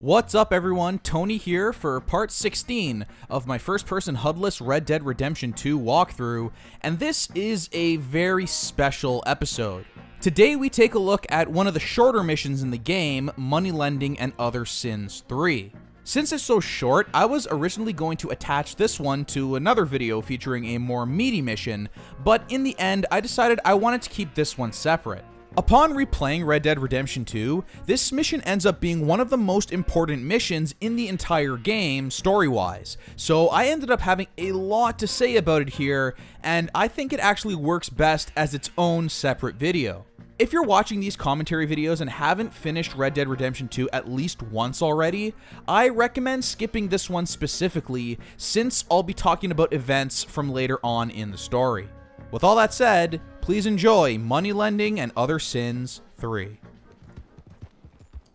What's up everyone, Tony here for part 16 of my first-person HUD-less Red Dead Redemption 2 walkthrough, and this is a very special episode. Today we take a look at one of the shorter missions in the game, Moneylending and Other Sins 3. Since it's so short, I was originally going to attach this one to another video featuring a more meaty mission, but in the end I decided I wanted to keep this one separate. Upon replaying Red Dead Redemption 2, this mission ends up being one of the most important missions in the entire game, story-wise, so I ended up having a lot to say about it here, and I think it actually works best as its own separate video. If you're watching these commentary videos and haven't finished Red Dead Redemption 2 at least once already, I recommend skipping this one specifically, since I'll be talking about events from later on in the story. With all that said, please enjoy Moneylending and Other Sins 3.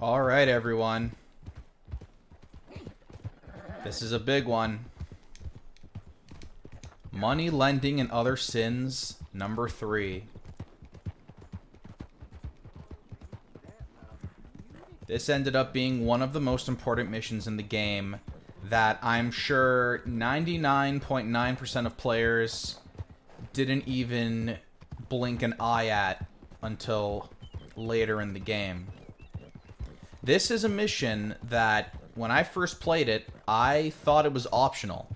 Alright everyone. This is a big one. Moneylending and Other Sins number 3. This ended up being one of the most important missions in the game that I'm sure 99.9% of players didn't even blink an eye at until later in the game. This is a mission that, when I first played it, I thought it was optional.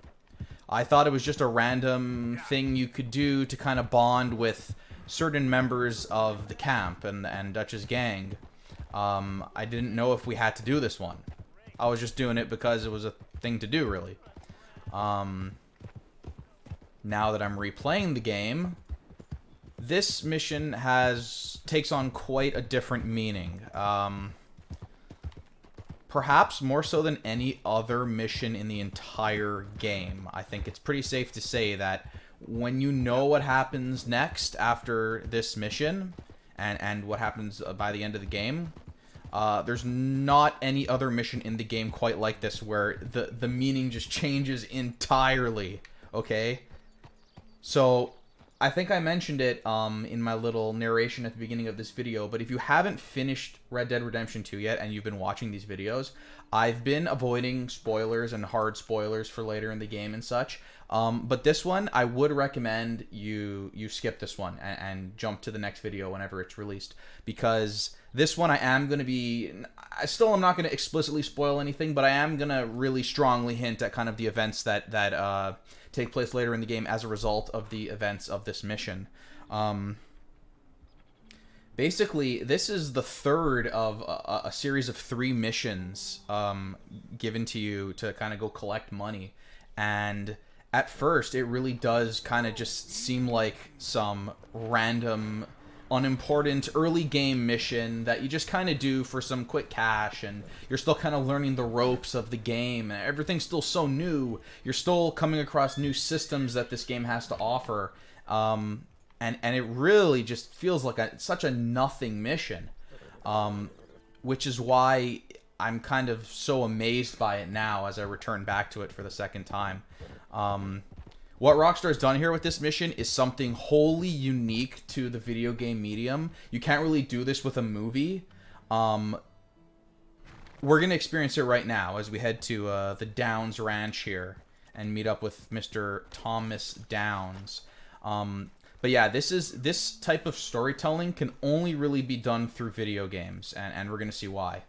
I thought it was just a random thing you could do to kind of bond with certain members of the camp and Dutch's gang. I didn't know if we had to do this one. I was just doing it because it was a thing to do, really. Now that I'm replaying the game, this mission takes on quite a different meaning. Perhaps more so than any other mission in the entire game. I think it's pretty safe to say that when you know what happens next after this mission, and what happens by the end of the game, there's not any other mission in the game quite like this where the meaning just changes entirely, okay? So, I think I mentioned it in my little narration at the beginning of this video, but if you haven't finished Red Dead Redemption 2 yet and you've been watching these videos, I've been avoiding spoilers and hard spoilers for later in the game and such. But this one, I would recommend you skip this one and jump to the next video whenever it's released. Because this one I am going to be... I still am not going to explicitly spoil anything, but I am going to really strongly hint at kind of the events that take place later in the game as a result of the events of this mission. Basically, this is the third of a series of 3 missions given to you to kind of go collect money. And at first, it really does kind of just seem like some random, unimportant early game mission that you just kind of do for some quick cash, and you're still kind of learning the ropes of the game, and everything's still so new. You're still coming across new systems that this game has to offer, and it really just feels like such a nothing mission, which is why I'm kind of so amazed by it now as I return back to it for the second time. What Rockstar's done here with this mission is something wholly unique to the video game medium. You can't really do this with a movie. We're going to experience it right now as we head to the Downs Ranch here and meet up with Mr. Thomas Downs. But yeah, this type of storytelling can only really be done through video games, and we're going to see why.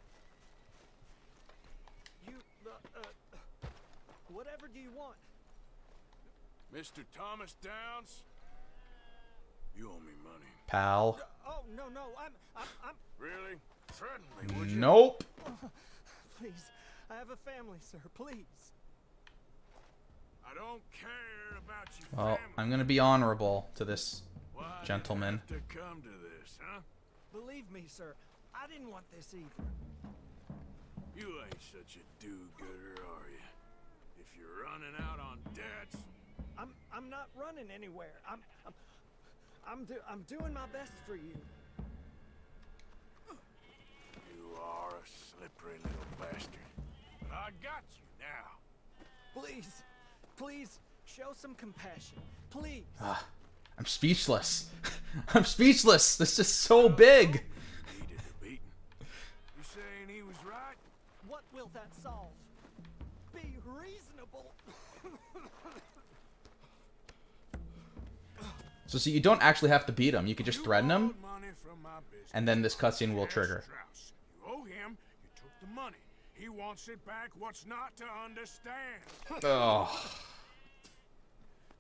Whatever do you want? Mr. Thomas Downs, you owe me money. Pal. Oh no, I'm Really? Threaten me, would you? Nope. Please, I have a family, sir. Please. I don't care about your Well, family. I'm gonna be honorable to this Why gentleman. did you have to come to this, huh? Believe me, sir. I didn't want this either. You ain't such a do-gooder, are you? If you're running out on debts, I'm not running anywhere. I'm doing my best for you. you are a slippery little bastard. But I got you now. Please, show some compassion. Please. I'm speechless. I'm speechless. This is so big. Needed a beating. You saying he was right? What will that solve? Be reasonable. So see, you don't actually have to beat him. You could just threaten him, borrowed money from my business. and then this cutscene will trigger. Strauss. You owe him. You took the money. He wants it back. What's not to understand? Oh,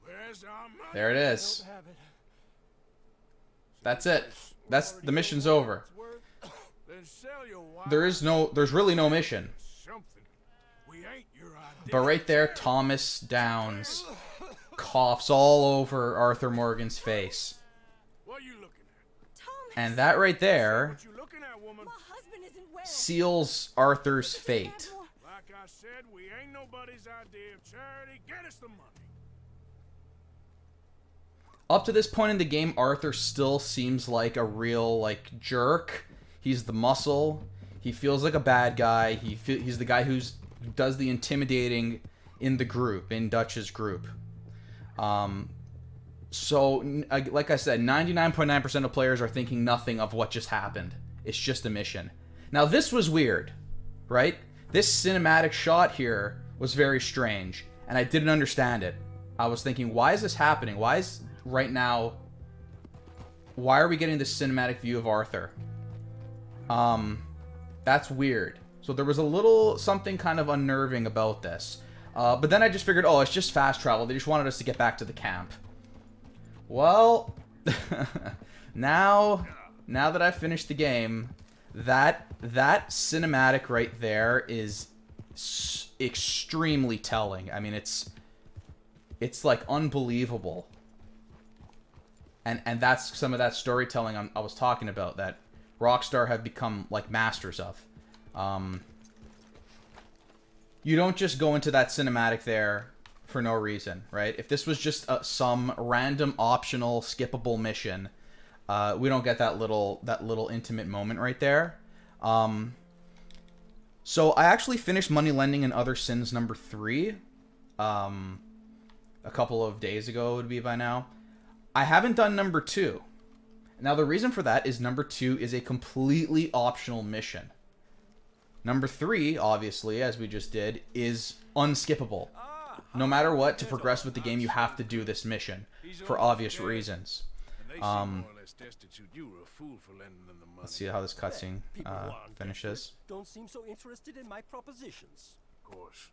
Where's our money? there it is. Don't have it. That's it. That's the mission's over. It's worth. Then sell your wife. There's really no mission. Something. We ain't your idea. But right there, Thomas Downs coughs all over Arthur Morgan's face. What are you looking at? Thomas, And that right there What you looking at, woman? my husband isn't well. seals Arthur's fate. Like I said, we ain't nobody's idea of charity. Get us the money. Up to this point in the game, Arthur still seems like a real, like, jerk. He's the muscle. He feels like a bad guy. He's the guy who does the intimidating in the group, in Dutch's group. So, like I said, 99.9% of players are thinking nothing of what just happened. It's just a mission. Now, this was weird, right? This cinematic shot here was very strange, and I didn't understand it. I was thinking, why is this happening? Why is, right now, why are we getting this cinematic view of Arthur? That's weird. So there was a little something kind of unnerving about this. But then I just figured, oh, it's just fast travel. They just wanted us to get back to the camp. Well, now that I've finished the game, that cinematic right there is extremely telling. I mean, it's like unbelievable. And that's some of that storytelling I was talking about that Rockstar have become like masters of. You don't just go into that cinematic there for no reason, right? If this was just some random optional skippable mission, we don't get that little intimate moment right there. So I actually finished Money Lending and Other Sins number 3 a couple of days ago, it would be by now. I haven't done number 2. Now the reason for that is number 2 is a completely optional mission. Number 3, obviously, as we just did, is unskippable. No matter what, to progress with the game, you have to do this mission for obvious reasons. Let's see how this cutscene finishes. Don't seem so interested in my propositions. Of course.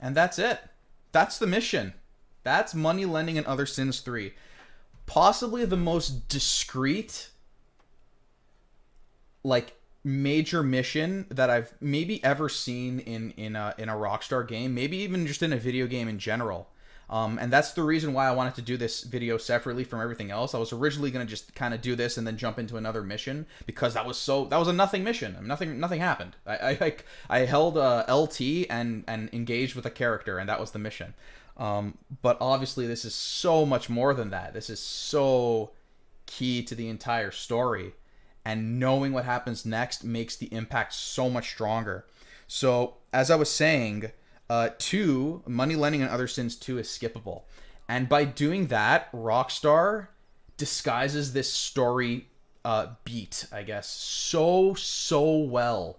And that's it. That's the mission. That's Money Lending and Other Sins 3. Possibly the most discreet, like, major mission that I've maybe ever seen in a Rockstar game, maybe even just in a video game in general. And that's the reason why I wanted to do this video separately from everything else. I was originally going to just kind of do this and then jump into another mission because that was a nothing mission. I mean, nothing happened. I held LT and engaged with a character, and that was the mission. But obviously this is so much more than that. This is so key to the entire story, and knowing what happens next makes the impact so much stronger. So as I was saying, 2, Money Lending and Other Sins 2 is skippable. And by doing that, Rockstar disguises this story beat, I guess, so well.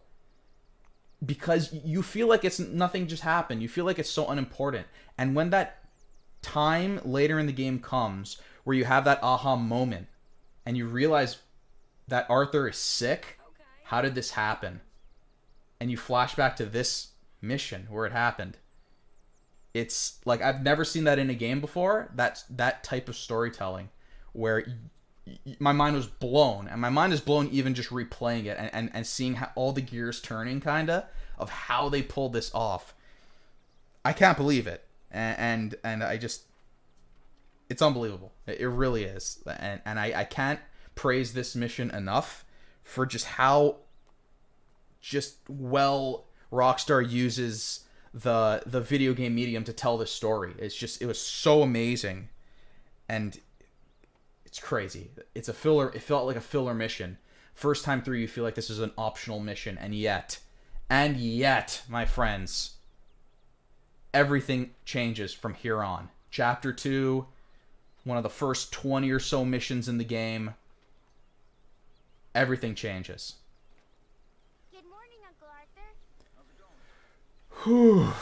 Because you feel like it's nothing just happened. You feel like it's so unimportant. And when that time later in the game comes where you have that aha moment and you realize that Arthur is sick, how did this happen? And you flash back to this mission where it happened. It's like I've never seen that in a game before. That's that type of storytelling where my mind was blown, and my mind is blown even just replaying it and seeing how all the gears turning kinda of how they pulled this off. I can't believe it, and I just, it's unbelievable. It really is, and I can't praise this mission enough for just how well Rockstar uses the video game medium to tell this story. It was so amazing, and it's crazy. It's a filler. It felt like a filler mission. First time through, you feel like this is an optional mission, and yet, my friends, everything changes from here on. Chapter 2, one of the first 20 or so missions in the game, everything changes. Whew.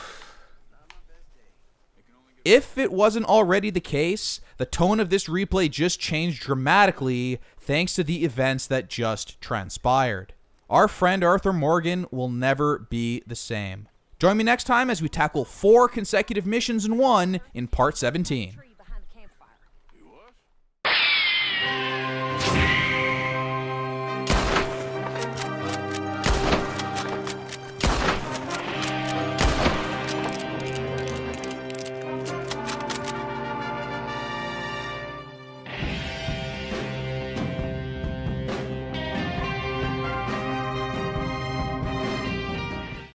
If it wasn't already the case, the tone of this replay just changed dramatically thanks to the events that just transpired. Our friend Arthur Morgan will never be the same. Join me next time as we tackle 4 consecutive missions in one in Part 17.